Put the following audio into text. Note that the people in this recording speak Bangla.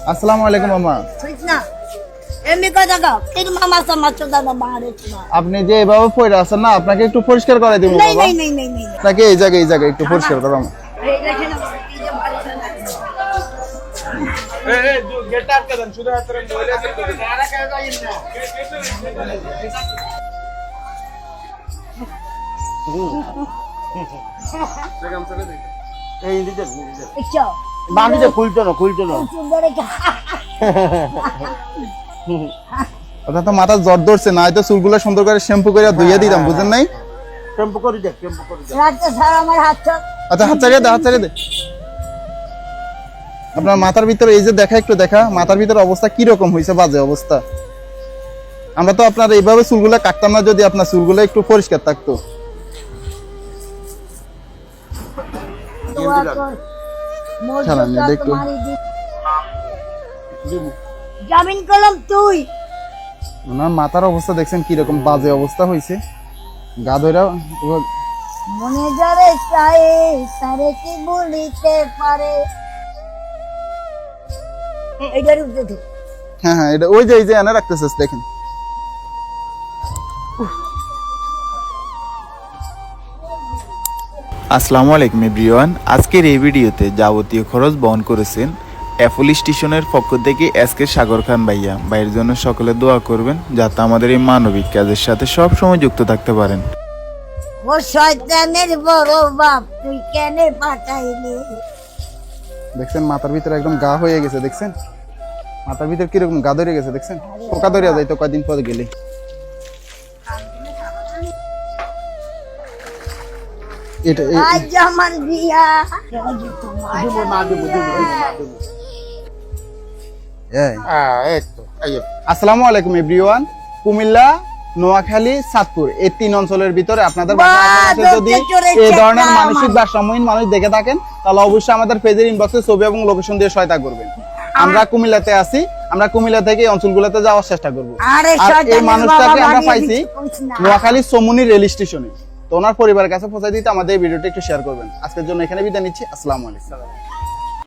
আসসালামু আলাইকুম মামা। আপনি যে এভাবে পড়ে আছেন না, আপনাকে একটু পরিষ্কার করে দিব বাবা। নাকি এই জায়গায় একটু পরিষ্কার করো আমার। ওটা তো মাথা জ্বর ধরছে না, হয়তো চুলগুলো সুন্দর করে শ্যাম্পু করে ধুইয়ে দিতাম, বুঝেন নাই? আচ্ছা হাত ছাড়িয়ে দে। আপনার মাথার ভিতরে এই যে একটু দেখা মাথার ভিতরে অবস্থা কি রকম হয়েছে, বাজে অবস্থা। আমরা তো আপনার এইভাবে চুলগুলো কাটতাম না যদি আপনার চুলগুলো একটু পরিষ্কার থাকতো। জামিন করলাম তুই। ওনার মাথার অবস্থা দেখছেন কি রকম বাজে অবস্থা হয়েছে, গা ধইরা মনে যারে চায় তারে কি বলিতে পারে। এইটার উঠতে দে। হ্যাঁ এটা ওই যে এনে রাখতেছিস দেখেন। আসসালামু আলাইকুম এভরিওয়ান। আজকের এই ভিডিওতে যাবতীয় খরচ বহন করেছেন এফএল স্টেশনের পক্ষ থেকে এসকে সাগর খান ভাইয়ের জন্য সকলে দোয়া করবেন যাতে আমাদের এই মানবিক কাজের সাথে সব সময় যুক্ত থাকতে পারেন। ও শয়তানের বড় বাপ তুই কেন পাঠাইলি? দেখছেন মাথার ভিতরে একদম গা হয়ে গেছে, দেখছেন মাথার ভিতরে কিরকম গা ধরে গেছে, দেখছেন পোকা ধরিয়া যাইতো কয়দিন পরে গেলে। এটা আজ আমার বিয়া। আসসালামু আলাইকুম এভরিওয়ান। কুমিল্লা, নোয়াখালী, চাঁদপুর এই 3 অঞ্চলের ভিতরে আপনাদের যদি এই ধরনের মানসিক ভারসাম্যহীন মানুষ দেখে থাকেন তাহলে অবশ্যই আমাদের পেজের ইনবক্সে ছবি এবং লোকেশন দিয়ে সহায়তা করবেন। আমরা কুমিল্লাতে আছি, আমরা কুমিল্লা থেকে এই অঞ্চলগুলোতে যাওয়ার চেষ্টা করব। আর এই মানুষটাকে আমরা পাইছি নোয়াখালী সমুনি রেল স্টেশনে। তো ওনার পরিবারের কাছে পৌঁছে দিতে আমাদের এই ভিডিওটা একটু শেয়ার করবেন। আজকের জন্য এখানে বিদায় নিচ্ছি। আসসালামু আলাইকুম।